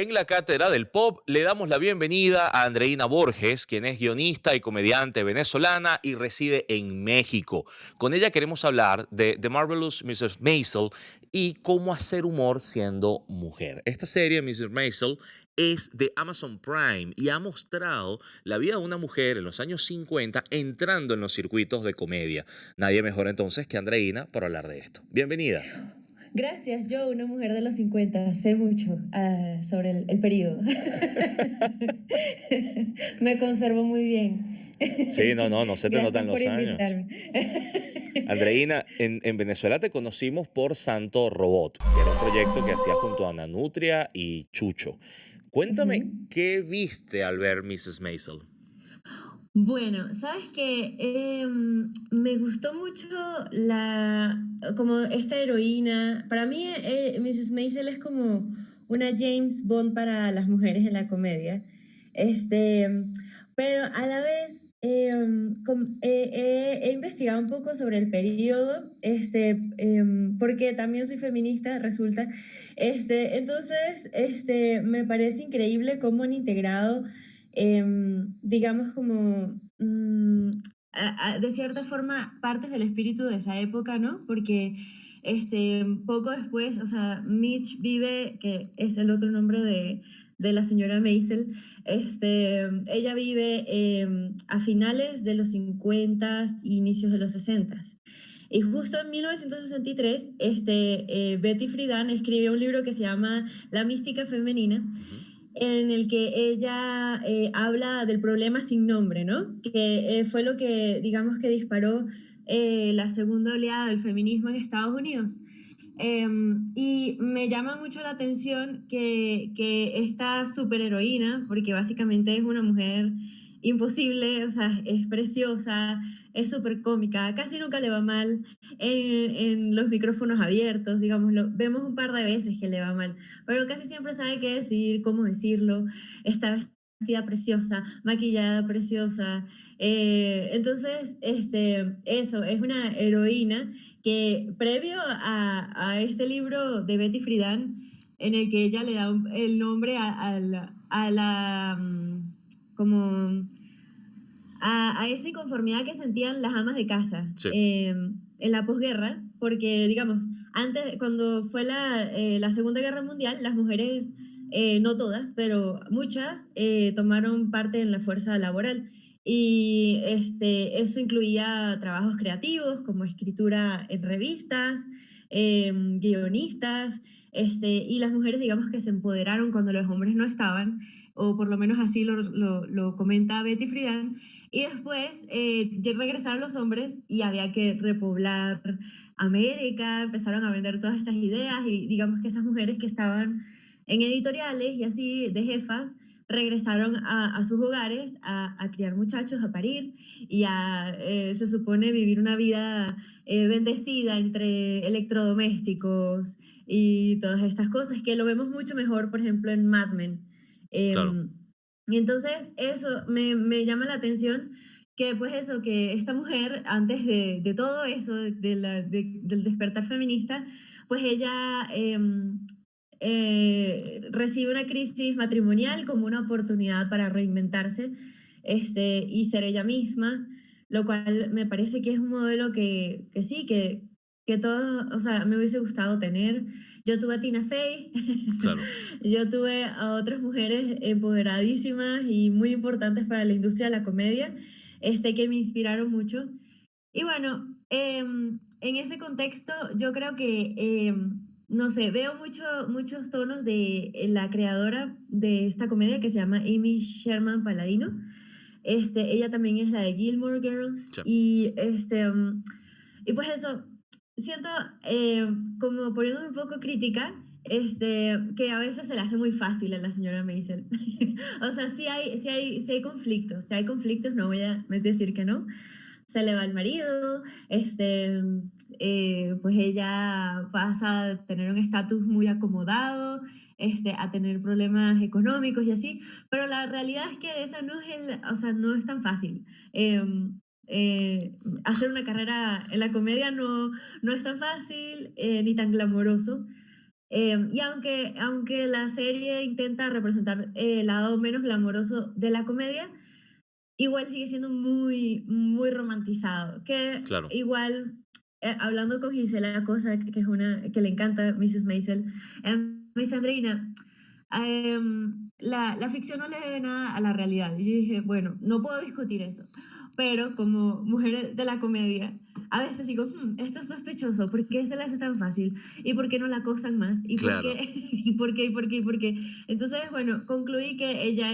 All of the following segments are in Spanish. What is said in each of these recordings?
En la Cátedra del Pop le damos la bienvenida a Andreina Borges, quien es guionista y comediante venezolana y reside en México. Con ella queremos hablar de The Marvelous Mrs. Maisel y cómo hacer humor siendo mujer. Esta serie, Mrs. Maisel, es de Amazon Prime y ha mostrado la vida de una mujer en los años 50 entrando en los circuitos de comedia. Nadie mejor entonces que Andreina para hablar de esto. Bienvenida. Gracias, yo, una mujer de los 50, sé mucho sobre el periodo. Me conservo muy bien. Sí, no se te notan Gracias por los años. invitarme. Andreina, en Venezuela te conocimos por Santo Robot, que era un proyecto que hacías junto a Ana Nutria y Chucho. Cuéntame, Ujú. ¿qué viste al ver Mrs. Maisel? Bueno, sabes que me gustó mucho como esta heroína. Para mí, Mrs. Maisel es como una James Bond para las mujeres en la comedia. Este, pero a la vez he investigado un poco sobre el periodo, porque también soy feminista, resulta. Entonces, me parece increíble cómo han integrado digamos como, de cierta forma, partes del espíritu de esa época, ¿no? Porque poco después, o sea, Mitch vive, que es el otro nombre de la señora Maisel, ella vive a finales de los 50 inicios de los 60. Y justo en 1963, Betty Friedan escribió un libro que se llama La mística femenina, Ujú. en el que ella habla del problema sin nombre, ¿no? Que fue lo que, digamos, que disparó la segunda oleada del feminismo en Estados Unidos. Y me llama mucho la atención que esta superheroína, porque básicamente es una mujer imposible, o sea, es preciosa, es súper cómica, casi nunca le va mal en los micrófonos abiertos, digamos, vemos un par de veces que le va mal, pero casi siempre sabe qué decir, cómo decirlo, está vestida preciosa, maquillada preciosa. Entonces, eso, es una heroína que previo a este libro de Betty Friedan, en el que ella le da el nombre como a esa inconformidad que sentían las amas de casa Sí, en la posguerra, porque, digamos, antes, cuando fue la Segunda Guerra Mundial, las mujeres, no todas, pero muchas, tomaron parte en la fuerza laboral. Y eso incluía trabajos creativos como escritura en revistas, guionistas, y las mujeres, digamos, que se empoderaron cuando los hombres no estaban, o por lo menos así lo comenta Betty Friedan, y después ya regresaron los hombres y había que repoblar América, empezaron a vender todas estas ideas y digamos que esas mujeres que estaban en editoriales y así de jefas regresaron a sus hogares a criar muchachos, a parir y se supone, vivir una vida bendecida entre electrodomésticos y todas estas cosas, que lo vemos mucho mejor, por ejemplo, en Mad Men. claro. Em, y entonces eso me llama la atención que pues eso, que esta mujer, antes de todo eso, del despertar feminista, pues ella recibe una crisis matrimonial como una oportunidad para reinventarse y ser ella misma, lo cual me parece que es un modelo que sí, que todo, o sea, me hubiese gustado tener. Yo tuve a Tina Fey, Claro. yo tuve a otras mujeres empoderadísimas y muy importantes para la industria de la comedia, que me inspiraron mucho. Y bueno, en ese contexto yo creo que, no sé, veo muchos tonos de la creadora de esta comedia que se llama Amy Sherman Paladino. Ella también es la de Gilmore Girls Sí. y pues eso, siento, como poniéndome un poco crítica, que a veces se le hace muy fácil a la señora Maisel. O sea, sí hay conflictos, sí hay conflictos, no voy a decir que no. Se le va el marido, pues ella pasa a tener un estatus muy acomodado, a tener problemas económicos y así, pero la realidad es que esa no es o sea, no es tan fácil. Hacer una carrera en la comedia no es tan fácil ni tan glamoroso. Y aunque la serie intenta representar el lado menos glamoroso de la comedia, igual sigue siendo muy, muy romantizado. Que Claro, igual, hablando con Gisela Cosa, que es una que le encanta Mrs. Maisel, me dice Andreina, la ficción no le debe nada a la realidad. Y yo dije, bueno, no puedo discutir eso, pero como mujer de la comedia, a veces digo, esto es sospechoso, ¿por qué se le hace tan fácil? ¿Y por qué no la acosan más? ¿Y por claro. qué? ¿Y por qué? ¿Y por qué? ¿Y por qué? Entonces, bueno, concluí que ella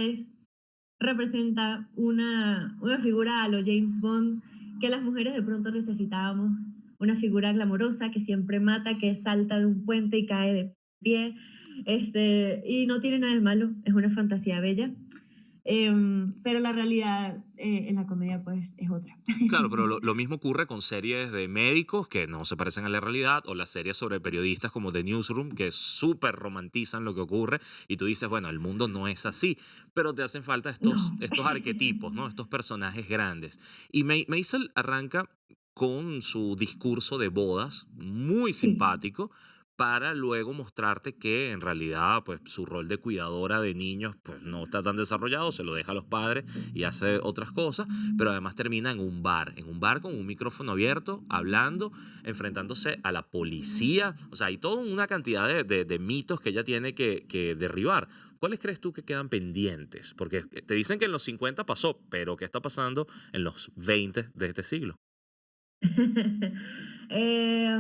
representa una figura a lo James Bond que las mujeres de pronto necesitábamos, una figura glamorosa que siempre mata, que salta de un puente y cae de pie, y no tiene nada de malo, es una fantasía bella, pero la realidad en la comedia pues es otra. Claro, pero lo mismo ocurre con series de médicos que no se parecen a la realidad, o las series sobre periodistas como The Newsroom, que súper romantizan lo que ocurre, y tú dices, bueno, el mundo no es así, pero te hacen falta estos, No. estos arquetipos, ¿no? Estos personajes grandes. Y Maisel arranca con su discurso de bodas, muy Sí. simpático, para luego mostrarte que en realidad pues su rol de cuidadora de niños pues no está tan desarrollado, se lo deja a los padres y hace otras cosas, pero además termina en un bar con un micrófono abierto, hablando, enfrentándose a la policía. O sea, hay toda una cantidad de mitos que ella tiene que derribar. ¿Cuáles crees tú que quedan pendientes? Porque te dicen que en los 50 pasó, pero ¿qué está pasando en los 20 de este siglo? Eh,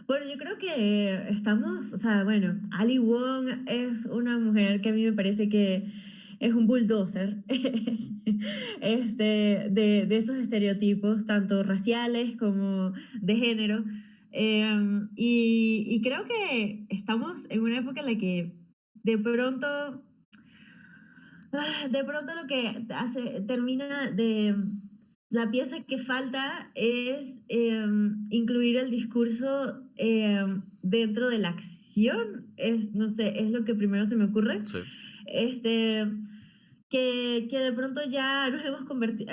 bueno, yo creo que estamos, o sea, bueno, Ali Wong es una mujer que a mí me parece que es un bulldozer de esos estereotipos, tanto raciales como de género. Y creo que estamos en una época en la que de pronto de pronto lo que hace, termina de... La pieza que falta es incluir el discurso dentro de la acción. Es, no sé, es lo que primero se me ocurre. Sí, Este, que de pronto ya nos hemos convertido,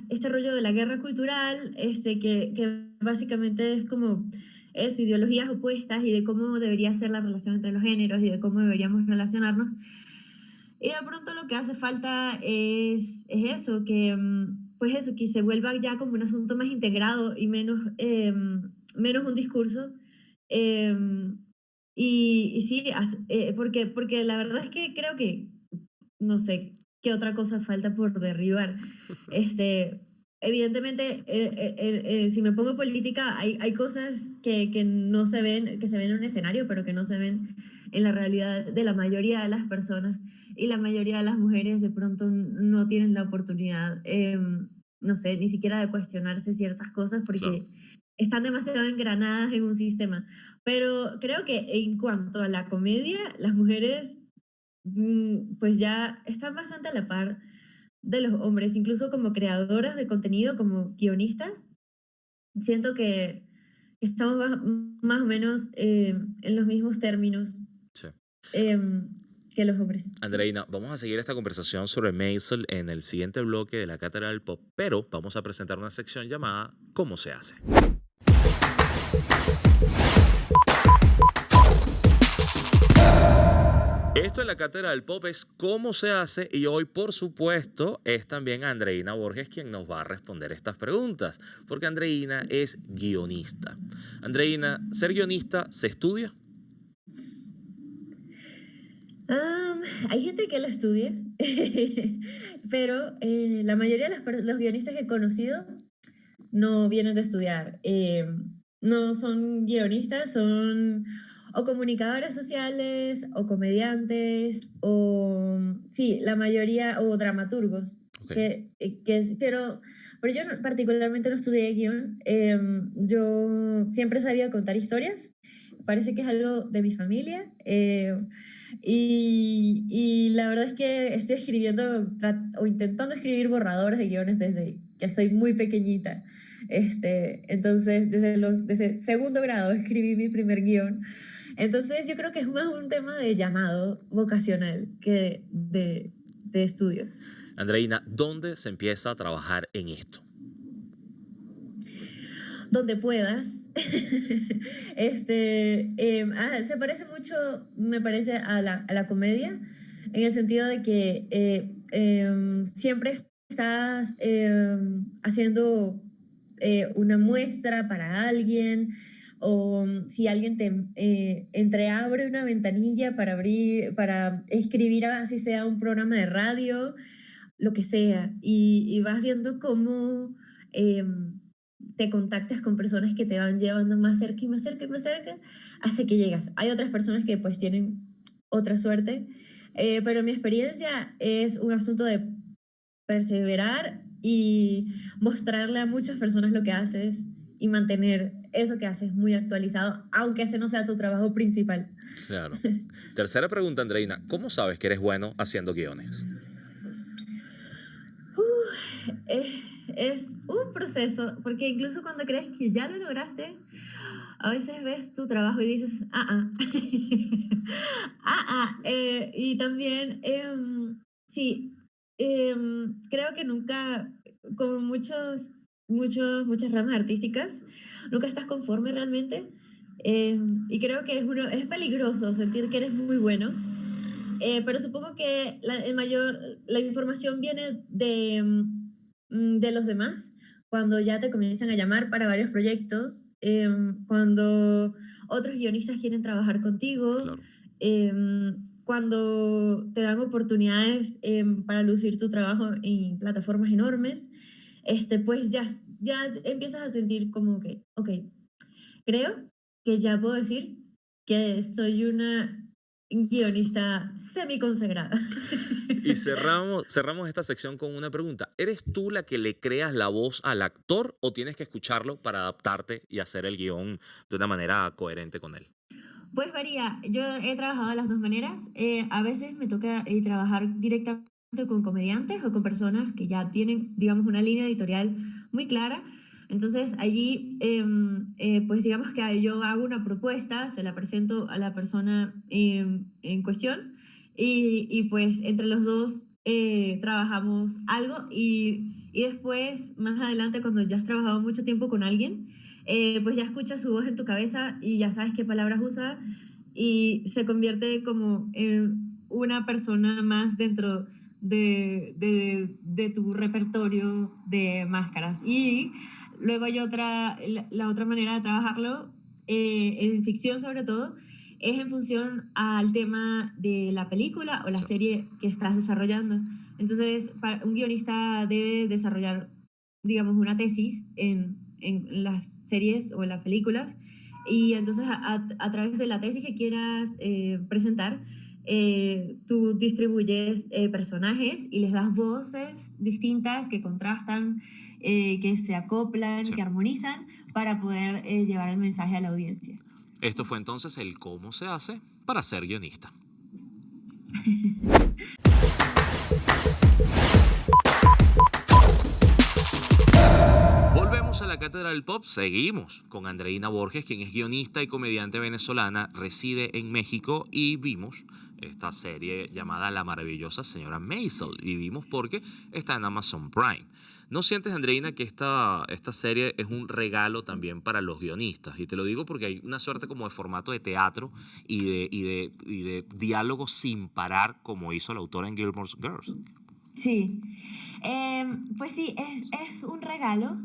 este rollo de la guerra cultural, que básicamente es como eso, ideologías opuestas y de cómo debería ser la relación entre los géneros y de cómo deberíamos relacionarnos. Y de pronto lo que hace falta es eso, pues eso, que se vuelva ya como un asunto más integrado y menos un discurso. em, y sí, porque la verdad es que creo que no sé qué otra cosa falta por derribar. Este, evidentemente, si me pongo política, hay cosas que no se ven, que se ven en un escenario, pero que no se ven en la realidad de la mayoría de las personas. Y la mayoría de las mujeres de pronto no tienen la oportunidad, no sé, ni siquiera de cuestionarse ciertas cosas claro. porque están demasiado engranadas en un sistema. Pero creo que en cuanto a la comedia, las mujeres pues ya están bastante a la par de los hombres, incluso como creadoras de contenido, como guionistas. Siento que estamos más o menos en los mismos términos Sí. em, que los hombres. Sí. Andreina, vamos a seguir esta conversación sobre Maisel en el siguiente bloque de la Cátedra del Pop, pero vamos a presentar una sección llamada ¿Cómo se hace? Esto en la Cátedra del Pop es cómo se hace y hoy, por supuesto, es también Andreina Borges quien nos va a responder estas preguntas, porque Andreina es guionista. Andreina, ¿ser guionista se estudia? Am, Hay gente que lo estudia, pero la mayoría de los guionistas que he conocido no vienen de estudiar. No son guionistas, son o comunicadores sociales, o comediantes, o sí, la mayoría, o dramaturgos. Ok, Pero yo particularmente no estudié guión. Yo siempre sabía contar historias. Parece que es algo de mi familia. Y la verdad es que estoy escribiendo o intentando escribir borradores de guiones desde que soy muy pequeñita. Entonces, desde segundo grado escribí mi primer guión. Entonces, yo creo que es más un tema de llamado vocacional que de estudios. Andreina, ¿dónde se empieza a trabajar en esto? donde puedas. Se parece mucho, me parece, a la comedia, en el sentido de que siempre estás haciendo una muestra para alguien, o si alguien te entreabre una ventanilla para abrir, para escribir, así sea un programa de radio, lo que sea, y vas viendo cómo te contactas con personas que te van llevando más cerca y más cerca y más cerca hasta que llegas. Hay otras personas que pues tienen otra suerte, pero mi experiencia es un asunto de perseverar y mostrarle a muchas personas lo que haces y mantener eso que haces muy actualizado, aunque ese no sea tu trabajo principal. Claro. Tercera pregunta, Andreina. ¿Cómo sabes que eres bueno haciendo guiones? Es un proceso, porque incluso cuando crees que ya lo lograste, a veces ves tu trabajo y dices, y también, sí, creo que nunca, como muchas ramas artísticas, nunca estás conforme realmente. Y creo que es peligroso sentir que eres muy bueno, pero supongo que la información viene de los demás, cuando ya te comienzan a llamar para varios proyectos, cuando otros guionistas quieren trabajar contigo, Claro. cuando te dan oportunidades para lucir tu trabajo en plataformas enormes, pues ya empiezas a sentir como que, ok, creo que ya puedo decir que soy una guionista semi-consagrada. Y cerramos esta sección con una pregunta. ¿Eres tú la que le creas la voz al actor o tienes que escucharlo para adaptarte y hacer el guión de una manera coherente con él? Pues varía, yo he trabajado de las dos maneras. A veces me toca trabajar directamente con comediantes o con personas que ya tienen, digamos, una línea editorial muy clara. Entonces allí, pues digamos que yo hago una propuesta, se la presento a la persona en cuestión, y pues entre los dos trabajamos algo, y después, más adelante, cuando ya has trabajado mucho tiempo con alguien, pues ya escuchas su voz en tu cabeza y ya sabes qué palabras usa, y se convierte como en una persona más dentro de tu repertorio de máscaras. Y luego hay la otra manera de trabajarlo, en ficción sobre todo, es en función al tema de la película o la Claro. serie que estás desarrollando. Entonces, un guionista debe desarrollar, digamos, una tesis en las series o en las películas, y entonces a través de la tesis que quieras presentar, tú distribuyes personajes y les das voces distintas que contrastan, que se acoplan, Sí. que armonizan para poder llevar el mensaje a la audiencia. Esto fue entonces el cómo se hace para ser guionista. Volvemos a la Cátedra del Pop, seguimos con Andreina Borges, quien es guionista y comediante venezolana, reside en México, y vimos esta serie llamada La maravillosa señora Maisel, y vimos porque está en Amazon Prime. ¿No sientes, Andreina, que esta serie es un regalo también para los guionistas? Y te lo digo porque hay una suerte como de formato de teatro y de diálogo sin parar, como hizo la autora en Gilmore Girls. Sí, pues sí, es un regalo,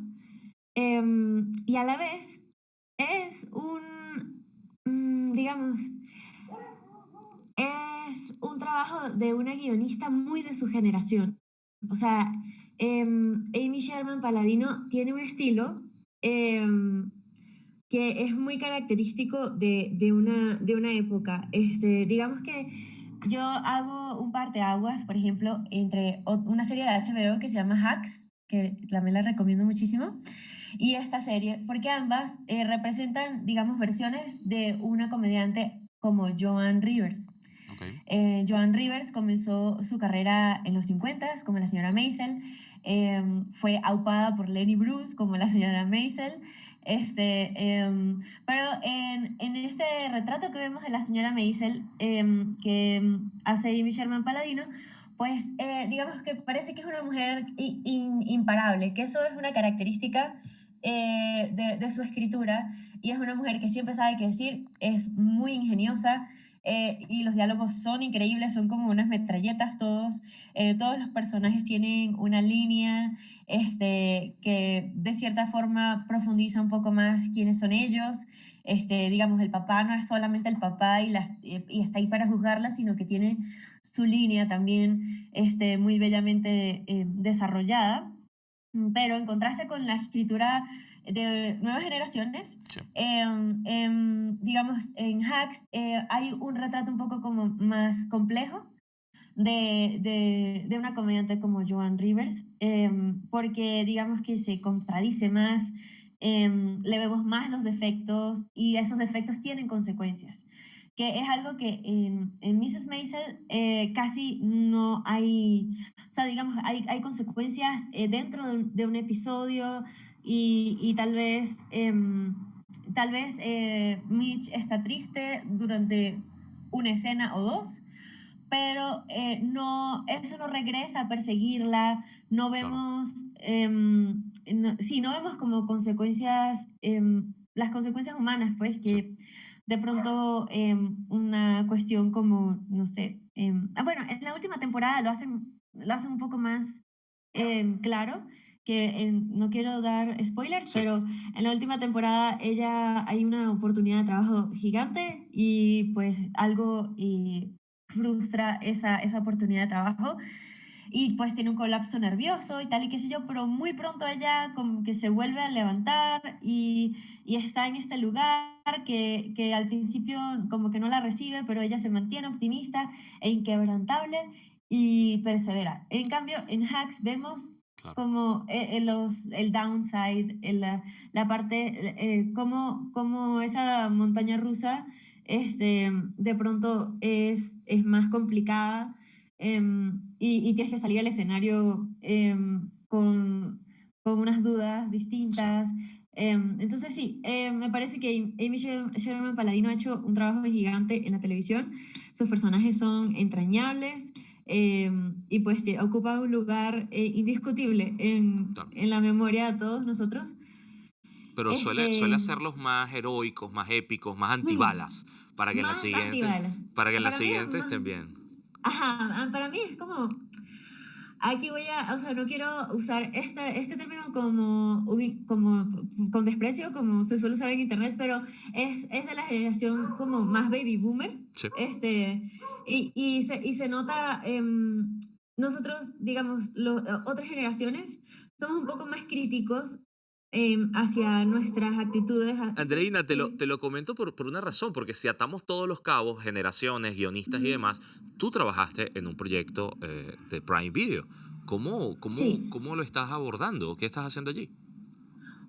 y a la vez es digamos, es un trabajo de una guionista muy de su generación. O sea, Amy Sherman Palladino tiene un estilo em, que es muy característico de una época. Digamos que yo hago un parteaguas, por ejemplo, entre una serie de HBO que se llama Hacks, que también la recomiendo muchísimo, y esta serie, porque ambas representan, digamos, versiones de una comediante como Joan Rivers. Okay. Joan Rivers comenzó su carrera en los 50 como la señora Maisel, fue aupada por Lenny Bruce como la señora Maisel, pero en este retrato que vemos de la señora Maisel, que hace Amy Sherman Palladino, pues digamos que parece que es una mujer imparable, que eso es una característica de su escritura, y es una mujer que siempre sabe qué decir, es muy ingeniosa, y los diálogos son increíbles, son como unas metralletas todos. Todos los personajes tienen una línea que de cierta forma profundiza un poco más quiénes son ellos. Digamos, el papá no es solamente el papá y está ahí para juzgarla, sino que tiene su línea también muy bellamente desarrollada. Pero en contraste con la escritura de nuevas generaciones, Sí, digamos, en Hacks hay un retrato un poco como más complejo de una comediante como Joan Rivers, porque digamos que se contradice más, le vemos más los defectos y esos defectos tienen consecuencias, que es algo que en Mrs. Maisel casi no hay, o sea, digamos, hay consecuencias dentro de un episodio y tal vez Mitch está triste durante una escena o dos, pero no, eso no regresa a perseguirla, no claro. vemos, sí, no vemos como consecuencias, las consecuencias humanas, pues, Sí. que de pronto una cuestión como, no sé, bueno, en la última temporada lo hacen un poco más claro, no quiero dar spoilers, Sí. pero en la última temporada ella hay una oportunidad de trabajo gigante y pues algo frustra esa oportunidad de trabajo y pues tiene un colapso nervioso y tal y qué sé yo, pero muy pronto ella como que se vuelve a levantar y está en este lugar que al principio como que no la recibe, pero ella se mantiene optimista e inquebrantable y persevera. En cambio, en Hacks vemos Claro. como el downside, la parte, como esa montaña rusa de pronto es más complicada, y tienes que salir al escenario con unas dudas Sí. distintas. Entonces sí, me parece que Amy Sherman Paladino ha hecho un trabajo gigante en la televisión. Sus personajes son entrañables, y pues ocupa un lugar indiscutible Claro. en la memoria de todos nosotros. Pero suele Este, hacerlos más heroicos, más épicos, más sí, antibalas, para que en las más siguientes, antibalas. para que en las Para mí es siguientes más, estén bien. ajá, para mí es como, aquí o sea, no quiero usar este término como con desprecio, como se suele usar en internet, pero es de la generación como más baby boomer, Sí. y se nota, nosotros, digamos, otras generaciones, somos un poco más críticos hacia nuestras actitudes. Andreina, Sí. te lo comento por una razón, porque si atamos todos los cabos, generaciones, guionistas y demás, tú trabajaste en un proyecto de Prime Video. Sí. ¿Cómo lo estás abordando? ¿Qué estás haciendo allí?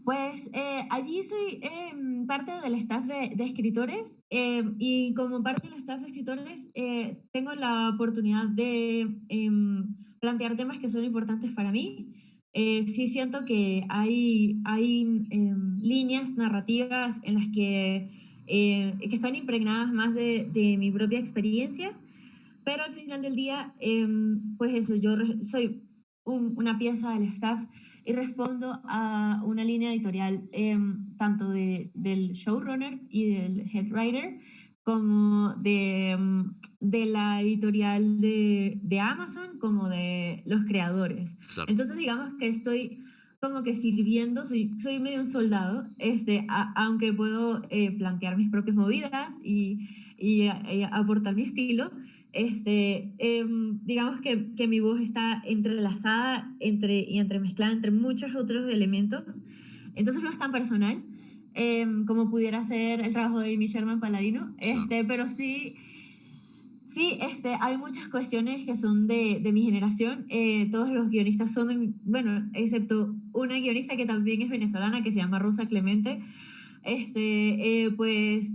Pues allí soy parte del staff de escritores, y como parte del staff de escritores tengo la oportunidad de plantear temas que son importantes para mí. Sí siento que hay líneas narrativas en las que están impregnadas más de mi propia experiencia, pero al final del día, pues eso, soy una pieza del staff y respondo a una línea editorial, tanto del showrunner y del head writer, como de la editorial de Amazon, como de los creadores. Claro. Entonces, digamos que estoy como que sirviendo, soy medio un soldado, aunque puedo plantear mis propias movidas y aportar mi estilo. Digamos que mi voz está entrelazada y entremezclada entre muchos otros elementos, entonces no es tan personal como pudiera ser el trabajo de Amy Sherman Paladino, Claro. pero sí, sí, hay muchas cuestiones que son de mi generación. Todos los guionistas son bueno, excepto una guionista que también es venezolana, que se llama Rosa Clemente. Pues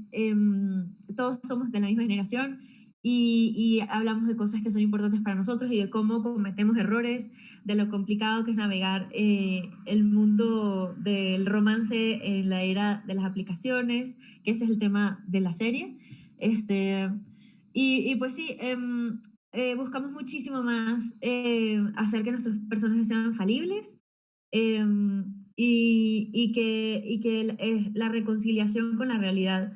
todos somos de la misma generación y hablamos de cosas que son importantes para nosotros y de cómo cometemos errores, de lo complicado que es navegar el mundo del romance en la era de las aplicaciones, que ese es el tema de la serie. Este, y pues sí, buscamos muchísimo más hacer que nuestros personajes sean falibles, eh, la reconciliación con la realidad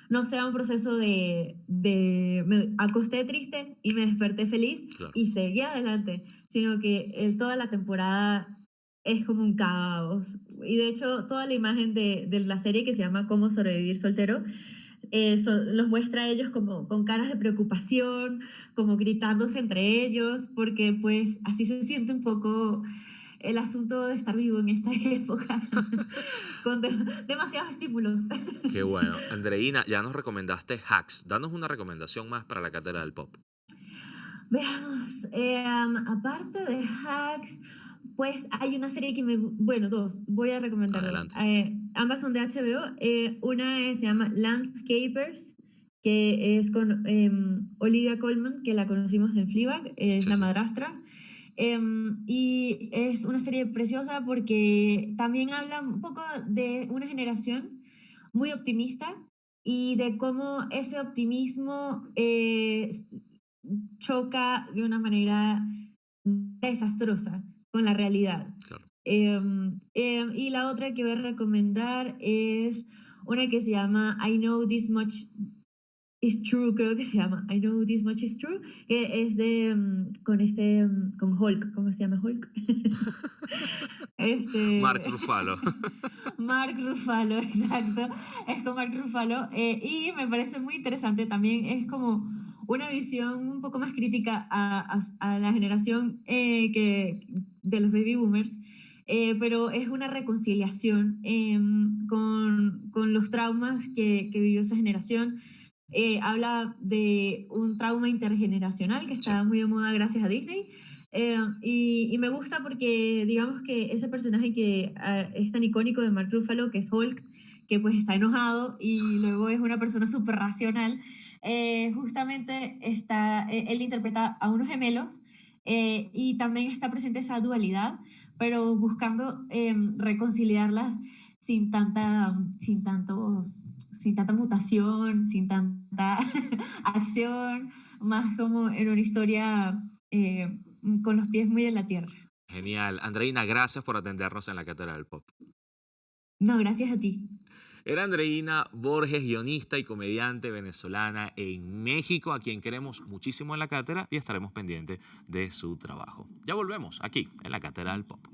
no sea un proceso de me acosté triste y me desperté feliz Claro. y seguí adelante, sino que toda la temporada es como un caos. Y de hecho, toda la imagen de la serie que se llama Cómo sobrevivir soltero, los muestra a ellos como con caras de preocupación, como gritándose entre ellos, porque pues así se siente un poco el asunto de estar vivo en esta época, con demasiados estímulos. Qué bueno. Andreina, ya nos recomendaste Hacks. Danos una recomendación más para la Cátedra del Pop. Veamos, aparte de Hacks, pues hay una serie que bueno, dos, voy a recomendar dos. Adelante. Ambas son de HBO. Una se llama Landscapers, que es con Olivia Colman, que la conocimos en Fleabag, es Sí, la sí. madrastra. Y es una serie preciosa porque también habla un poco de una generación muy optimista y de cómo ese optimismo choca de una manera desastrosa con la realidad. Claro. Y la otra que voy a recomendar es una que se llama I Know This Much Is True, creo que se llama I Know This Much Is True, que es con Hulk. ¿Cómo se llama Hulk? Mark Este, Ruffalo. Mark Ruffalo, exacto. Es con Mark Ruffalo. Y me parece muy interesante también. Es como una visión un poco más crítica a la generación de los baby boomers. Pero es una reconciliación con los traumas que vivió esa generación. Habla de un trauma intergeneracional que Sí, está muy de moda gracias a Disney. Y me gusta porque digamos que ese personaje que es tan icónico de Mark Ruffalo, que es Hulk, que pues está enojado y luego es una persona súper racional, justamente él interpreta a unos gemelos y también está presente esa dualidad, pero buscando reconciliarlas sin sin tanta mutación, sin tanta acción, más como en una historia con los pies muy en la tierra. genial. Andreina, gracias por atendernos en la Cátedra del Pop. No, gracias a ti. Era Andreina Borges, guionista y comediante venezolana en México, a quien queremos muchísimo en la cátedra y estaremos pendientes de su trabajo. Ya volvemos aquí en la Cátedra del Pop.